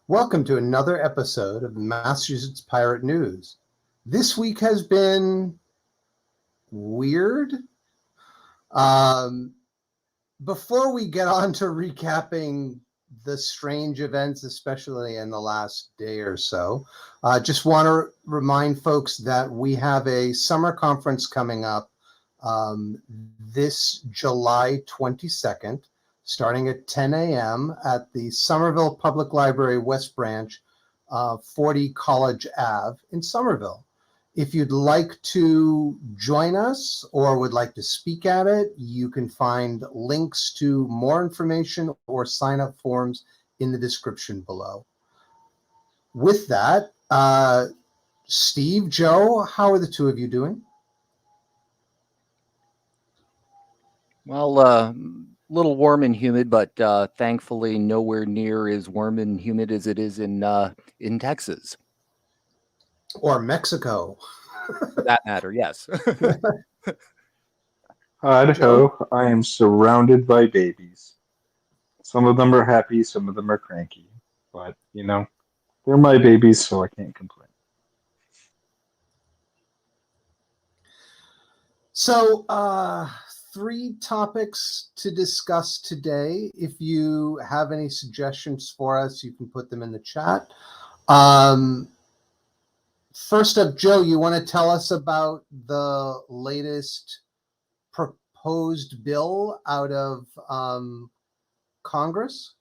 Welcome to another episode of Massachusetts Pirate News. This week has been weird. Um, Before we get on to recapping the strange events, especially in the last day or so, just want to remind folks that we have a summer conference coming up this July 22nd, starting at 10 a.m. at the Somerville Public Library West Branch, 40 College Ave in Somerville. If you'd like to join us or would like to speak at it, you can find links to more information or sign up forms in the description below. With that, Steve, Joe, how are the two of you doing? Well, little warm and humid, but thankfully nowhere near as warm and humid as it is in Texas, Or Mexico? for that matter. Yes. Joe? Idaho, I am surrounded by babies. Some of them are happy, some of them are cranky. But, they're my babies, so I can't complain. So, three topics to discuss today. If you have any suggestions for us, you can put them in the chat. First up, Joe, you want to tell us about the latest proposed bill out of Congress?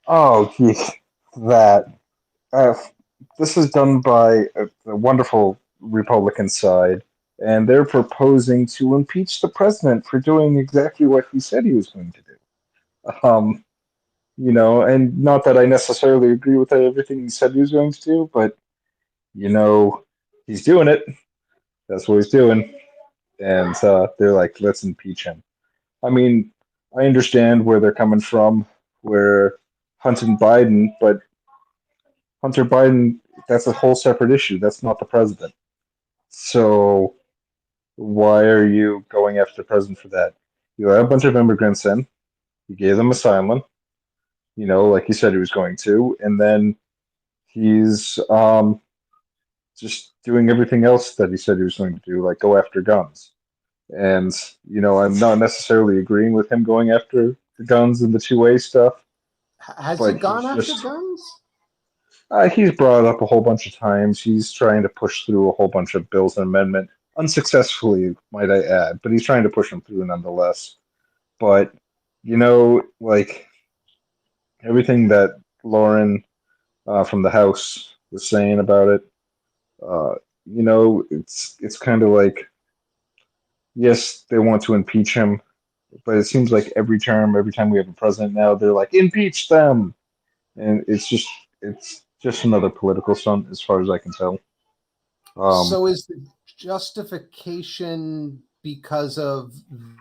Oh, geez, that. Uh, this is done by the wonderful Republican side, and they're proposing to impeach the president for doing exactly what he said he was going to do. And not that I necessarily agree with everything he said he was going to do, but, he's doing it. That's what he's doing. And they're like, let's impeach him. I mean, I understand where they're coming from, where Hunter Biden, but Hunter Biden, that's a whole separate issue. That's not the president. So why are you going after the president for that? You let a bunch of immigrants in, you gave them asylum, like he said he was going to, and then he's just doing everything else that he said he was going to do, like go after guns. And, I'm not necessarily agreeing with him going after the guns and the two-way stuff, Has he but gone after guns? he's brought it up a whole bunch of times. He's trying to push through a whole bunch of bills and amendment, unsuccessfully, might I add, but he's trying to push them through nonetheless. But, like everything that Lauren from the House was saying about it, uh, it's kind of like, yes, they want to impeach him, but it seems like every term, every time we have a president now, they're like, impeach them, and it's just another political stunt, as far as I can tell. Um, So is the justification because of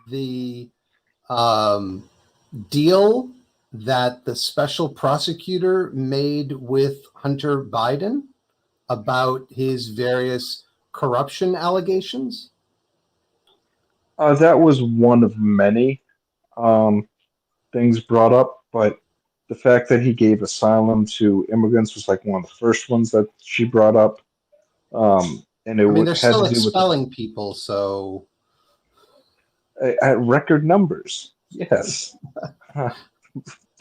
the um, deal that the special prosecutor made with Hunter Biden about his various corruption allegations? that was one of many um, things brought up, but the fact that he gave asylum to immigrants was like one of the first ones that she brought up, and it I mean, they're had still to do with expelling people, so at record numbers. Yes,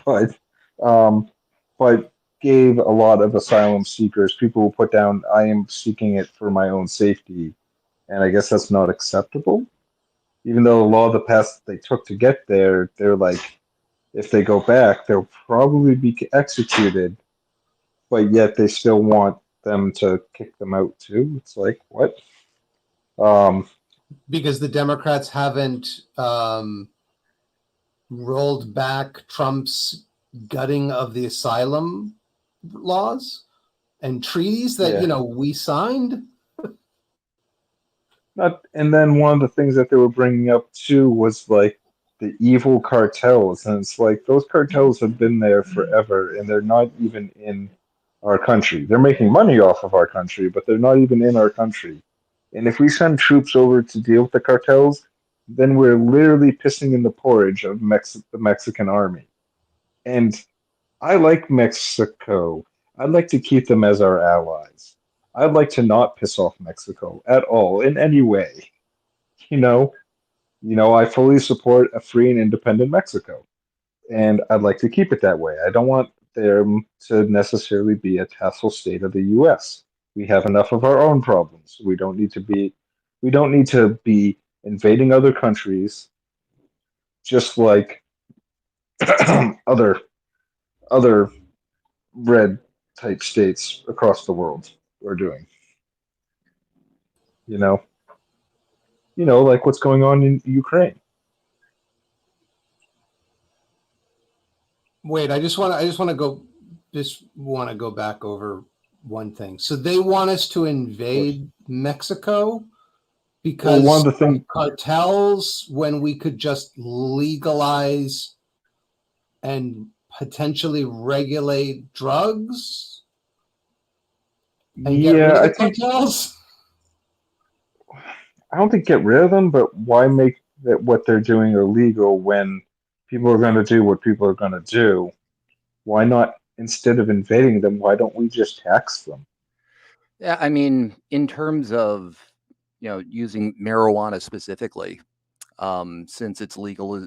but um, but gave a lot of asylum seekers, people who put down, "I am seeking it for my own safety," and I guess that's not acceptable. Even though the law, the path they took to get there, they're like, if they go back, they'll probably be executed, but yet they still want them to kick them out too. It's like what? Um, because the Democrats haven't rolled back Trump's gutting of the asylum laws and treaties that yeah, we signed. not. And then one of the things that they were bringing up too was like the evil cartels, and it's like those cartels have been there forever, and they're not even in our country. They're making money off of our country, but they're not even in our country. And if we send troops over to deal with the cartels, then we're literally pissing in the porridge of the Mexican army. And I like Mexico. I'd like to keep them as our allies. I'd like to not piss off Mexico at all in any way. You know, I fully support a free and independent Mexico, and I'd like to keep it that way. I don't want them to necessarily be a tassel state of the U.S. We have enough of our own problems. We don't need to be invading other countries just like other other red type states across the world are doing. You know, like what's going on in Ukraine. Wait, just want to go back over one thing. So they want us to Of course. invade Mexico Well, one of because the of things, cartels when we could just legalize and potentially regulate drugs and get rid yeah, of I the think cartels? I don't think get rid of them, but why make that what they're doing illegal when people are going to do what people are going to do? Why not, instead of invading them, why don't we just tax them? Yeah, I mean, in terms of using marijuana specifically,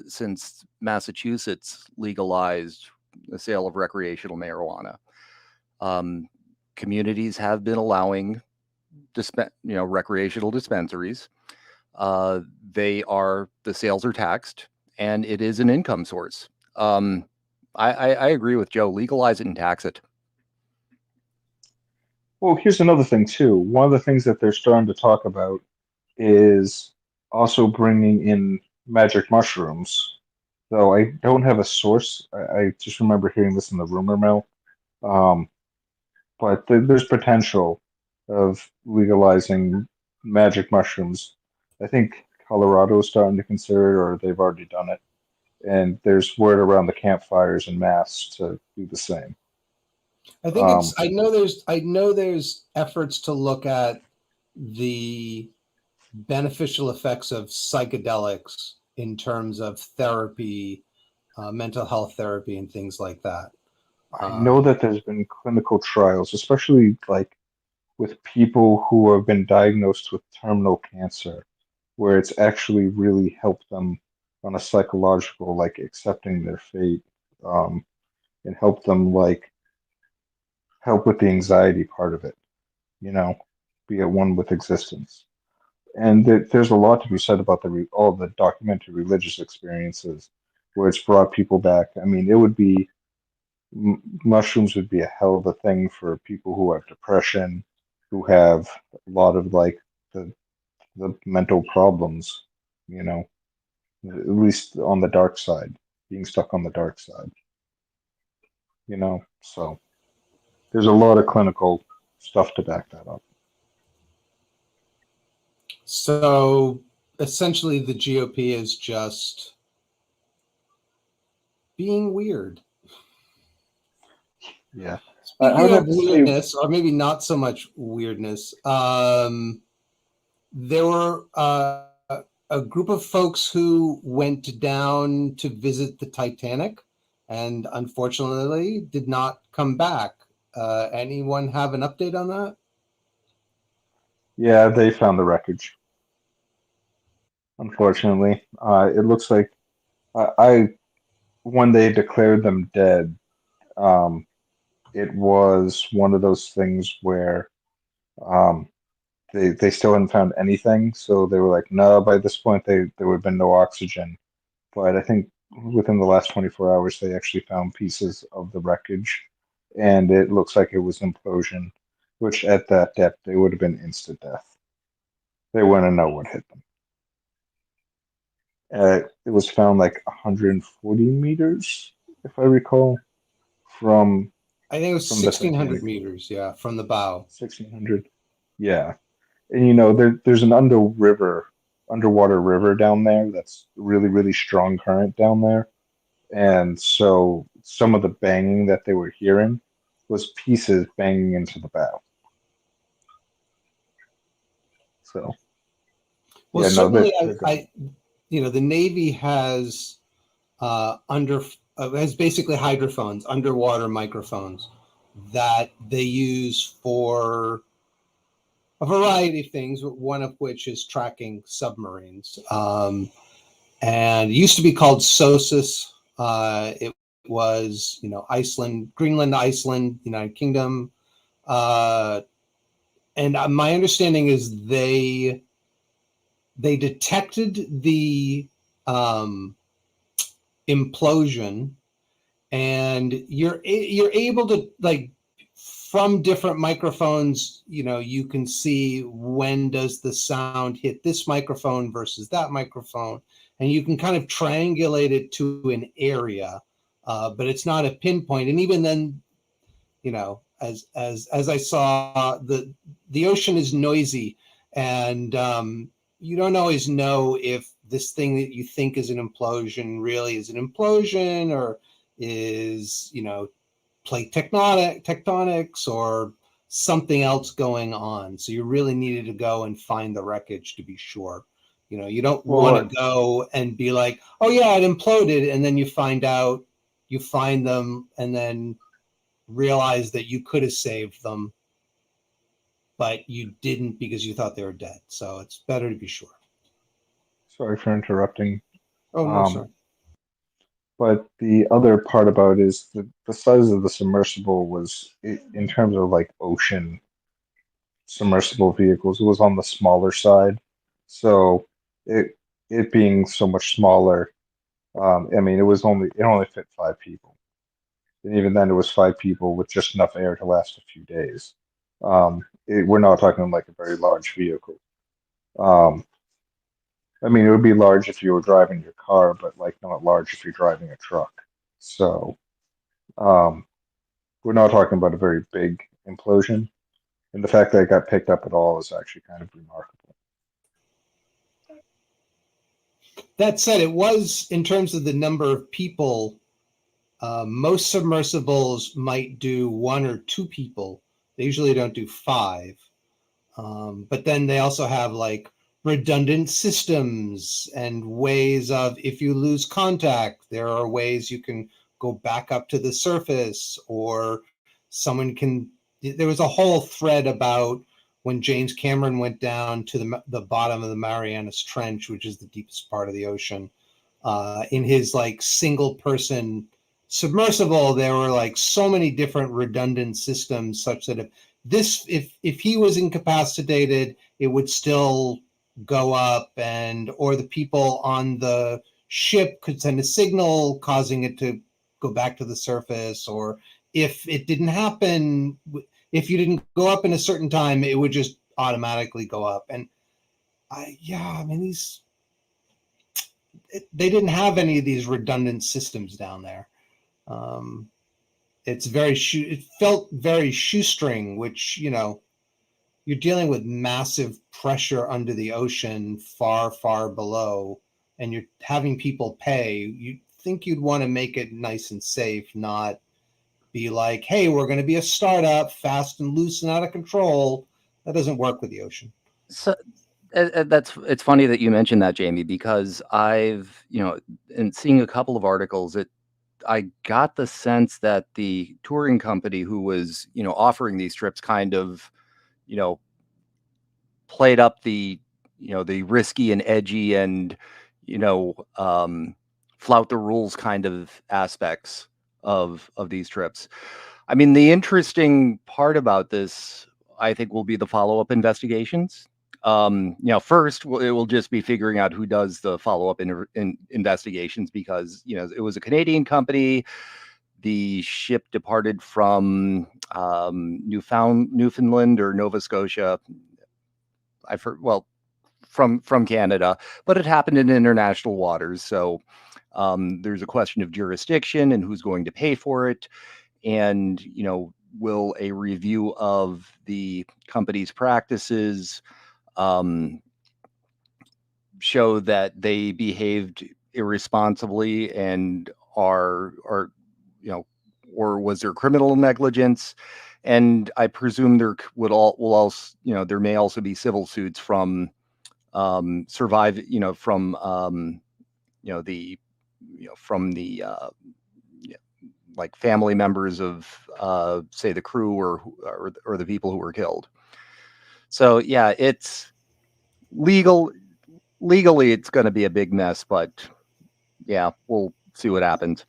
since Massachusetts legalized the sale of recreational marijuana, um, communities have been allowing recreational dispensaries. The sales are taxed, and it is an income source. I agree with Joe. Legalize it and tax it. Well, here's another thing too. One of the things that they're starting to talk about is also bringing in magic mushrooms. Though I don't have a source, I just remember hearing this in the rumor mill. Um, but there's potential of legalizing magic mushrooms. I think Colorado is starting to consider it, or they've already done it. And there's word around the campfires in Mass to do the same. I think Um, I know there's efforts to look at the beneficial effects of psychedelics in terms of therapy, mental health therapy, and things like that. I know Um, that there's been clinical trials, especially like with people who have been diagnosed with terminal cancer, where it's actually really helped them on a psychological, like accepting their fate, um, and help them like help with the anxiety part of it, you know, be at one with existence. And there's a lot to be said about all the documented religious experiences where it's brought people back. I mean, it would be mushrooms would be a hell of a thing for people who have depression, who have a lot of like the mental problems, you know, at least on the dark side, being stuck on the dark side, you know. So there's a lot of clinical stuff to back that up. so essentially, the GOP is just being weird. Yeah. I Speaking would of have to say, weirdness, or maybe not so much weirdness, there were a group of folks who went down to visit the Titanic and unfortunately did not come back. Anyone have an update on that? yeah, they found the wreckage, unfortunately. It looks like I when they declared them dead, um, it was one of those things where um, they still hadn't found anything, so they were like, no, by this point there would have been no oxygen. But I think within the last 24 hours they actually found pieces of the wreckage, and it looks like it was implosion, which at that depth they would have been instant death. They wouldn't know what hit them. It was found like 140 meters, if I recall, from I think it was the 1,600 Titanic. meters, yeah, from the bow. 1600. Yeah. And there's an underwater river down there that's really, really strong current down there. And so some of the banging that they were hearing was pieces banging into the bow. So Well, yeah, no, certainly, they're gone. the Navy has under has basically hydrophones, underwater microphones that they use for a variety of things, one of which is tracking submarines. And it used to be called SOSUS. It was, Iceland, Greenland, Iceland, United Kingdom. And my understanding is they detected the implosion, and you're able to, like, from different microphones, you can see when does the sound hit this microphone versus that microphone, and you can kind of triangulate it to an area, but it's not a pinpoint. And even then, as I saw, the ocean is noisy, and you don't always know if this thing that you think is an implosion really is an implosion, or is, plate tectonics or something else going on. So you really needed to go and find the wreckage to be sure. You don't want to go and be like, oh yeah, it imploded, and then you find them, and then realize that you could have saved them, but you didn't because you thought they were dead. So it's better to be sure. Sorry for interrupting. Oh, no, sorry. But the other part about it is the size of the submersible was, in terms of like ocean submersible vehicles, it was on the smaller side. So it being so much smaller, I mean, it only fit 5 people, and even then, it was 5 people with just enough air to last a few days. We're not talking like a very large vehicle. Um, I mean, it would be large if you were driving your car, but like not large if you're driving a truck. So um, we're not talking about a very big implosion, and the fact that it got picked up at all is actually kind of remarkable. That said, it was, in terms of the number of people, most submersibles might do 1 or 2 people. They usually don't do 5. But then they also have like redundant systems and ways of, if you lose contact, there are ways you can go back up to the surface, or someone can. There was a whole thread about when James Cameron went down to the bottom of the Marianas Trench, which is the deepest part of the ocean, in his like single person submersible. There were like so many different redundant systems, such that if he was incapacitated, it would still go up, and or the people on the ship could send a signal causing it to go back to the surface, or if it didn't happen, if you didn't go up in a certain time, it would just automatically go up. And I mean, they didn't have any of these redundant systems down there. Um, it felt very shoestring, which, you're dealing with massive pressure under the ocean, far, far below, and you're having people pay. You think you'd want to make it nice and safe, not be like, hey, we're going to be a startup, fast and loose and out of control. That doesn't work with the ocean. So it's funny that you mentioned that, Jamie, because I've, in seeing a couple of articles, I got the sense that the touring company who was, offering these trips kind of, you know, played up the risky and edgy and, flout the rules kind of aspects of these trips. I mean, the interesting part about this, I think, will be the follow-up investigations. First, it will just be figuring out who does the follow-up investigations, because, it was a Canadian company. The ship departed from Newfoundland or Nova Scotia. I've heard, well, from Canada, but it happened in international waters. So there's a question of jurisdiction and who's going to pay for it. And, will a review of the company's practices show that they behaved irresponsibly and are, or was there criminal negligence? And I presume there will also, there may also be civil suits from from the from the like family members of, say, the crew or the people who were killed. So yeah, it's legally it's going to be a big mess, but yeah, we'll see what happens.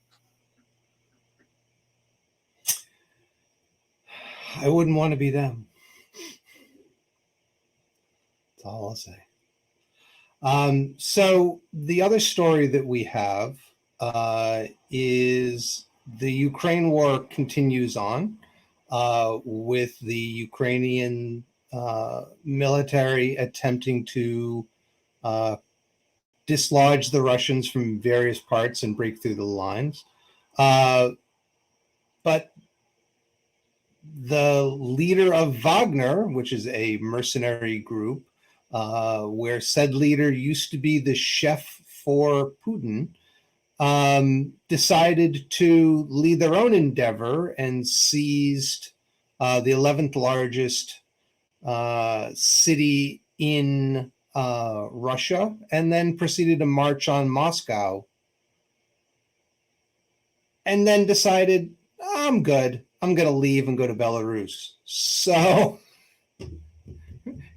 I wouldn't want to be them. That's all I'll say. So the other story that we have is the Ukraine war continues on with the Ukrainian military attempting to dislodge the Russians from various parts and break through the lines. But the leader of Wagner, which is a mercenary group, where said leader used to be the chef for Putin, decided to lead their own endeavor and seized the 11th largest city in Russia, and then proceeded to march on Moscow, and then decided, I'm good. I'm going to leave and go to Belarus. So it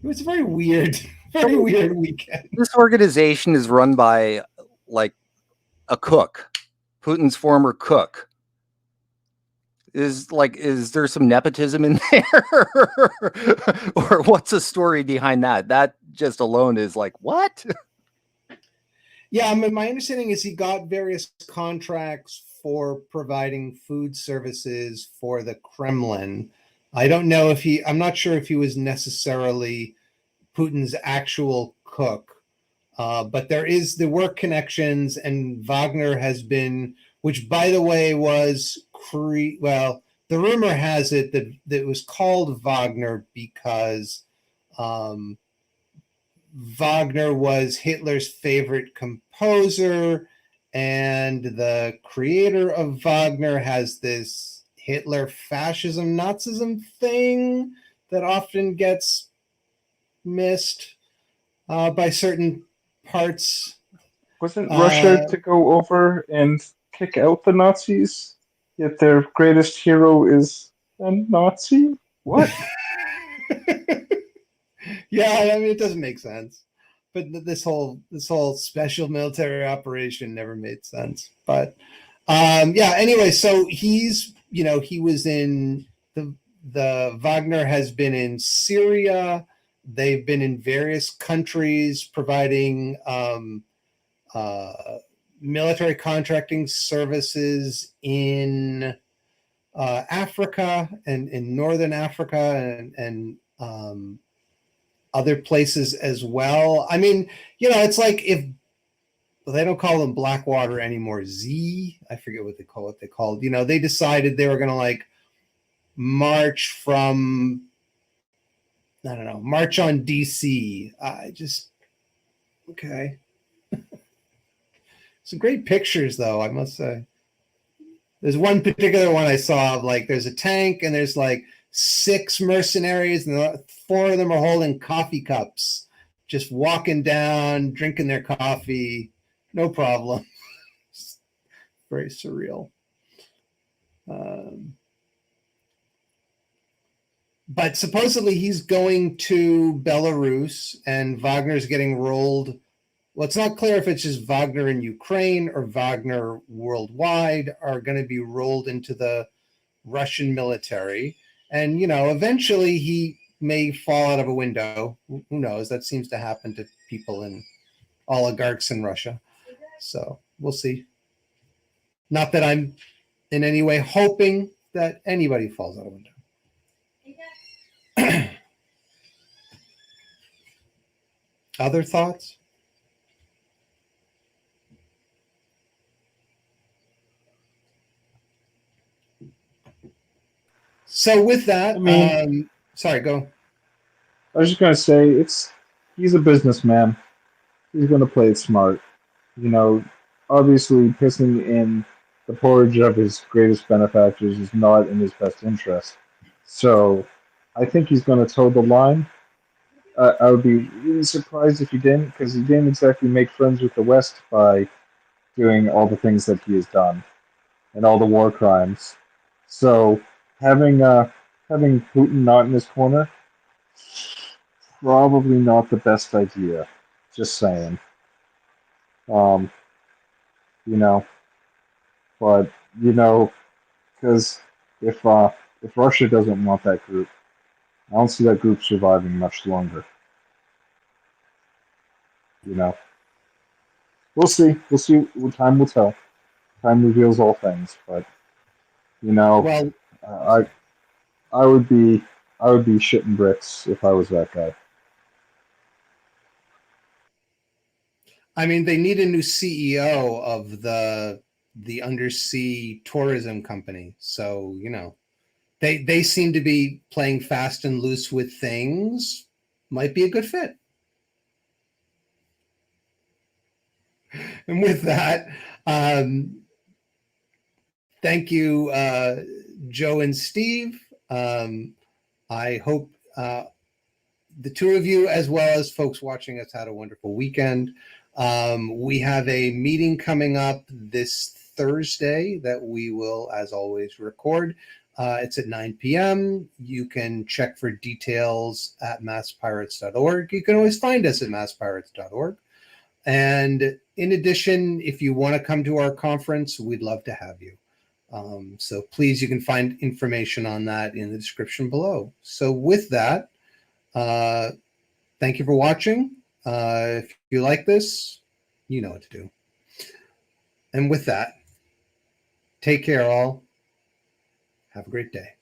was a very weird weekend. This organization is run by like a cook, Putin's former cook. Is there some nepotism in there? Or what's the story behind that? That just alone is like, what? Yeah, I mean, my understanding is he got various contracts for providing food services for the Kremlin. I don't know if I'm not sure if he was necessarily Putin's actual cook, but there were connections, and Wagner has been, which by the way was, well, the rumor has it that it was called Wagner because Wagner was Hitler's favorite composer, and the creator of Wagner has this Hitler fascism, Nazism thing that often gets missed by certain parts. Wasn't Russia to go over and kick out the Nazis? Yet their greatest hero is a Nazi? What? Yeah, I mean, it doesn't make sense. But this whole special military operation never made sense. But yeah, anyway, so he's, he was in the Wagner has been in Syria. They've been in various countries providing military contracting services in Africa and in Northern Africa and other places as well. I mean, it's like if they don't call them Blackwater anymore, I forget what they call it. They called, they decided they were going to like march from, I don't know, march on DC. Okay. Some great pictures though, I must say. There's one particular one I saw of like, there's a tank and there's like 6 mercenaries and 4 of them are holding coffee cups, just walking down, drinking their coffee. No problem. Very surreal. But supposedly he's going to Belarus and Wagner's getting rolled. Well, it's not clear if it's just Wagner in Ukraine or Wagner worldwide are going to be rolled into the Russian military. And, eventually he may fall out of a window. Who knows? That seems to happen to people and oligarchs in Russia. So we'll see. Not that I'm in any way hoping that anybody falls out of a window. Other thoughts? So with that, sorry, go. I was just going to say, he's a businessman. He's going to play it smart. Obviously pissing in the porridge of his greatest benefactors is not in his best interest. So I think he's going to toe the line. I would be really surprised if he didn't, because he didn't exactly make friends with the West by doing all the things that he has done. and all the war crimes. So having Putin not in his corner, probably not the best idea. Just saying. Um, you know, but you know, because if Russia doesn't want that group, I don't see that group surviving much longer. You know, we'll see. We'll see. Time will tell. Time reveals all things. But you know, Well, I I would be shitting bricks if I was that guy. I mean, they need a new CEO of the undersea tourism company. So, they seem to be playing fast and loose with things. Might be a good fit. And with that, um, thank you, Joe and Steve. I hope the two of you, as well as folks watching us, had a wonderful weekend. We have a meeting coming up this Thursday that we will, as always, record. It's at 9 p.m. You can check for details at masspirates.org. You can always find us at masspirates.org. And in addition, if you want to come to our conference, we'd love to have you. So please, you can find information on that in the description below. So with that, uh, thank you for watching. If you like this, you know what to do. And with that, take care, all. Have a great day.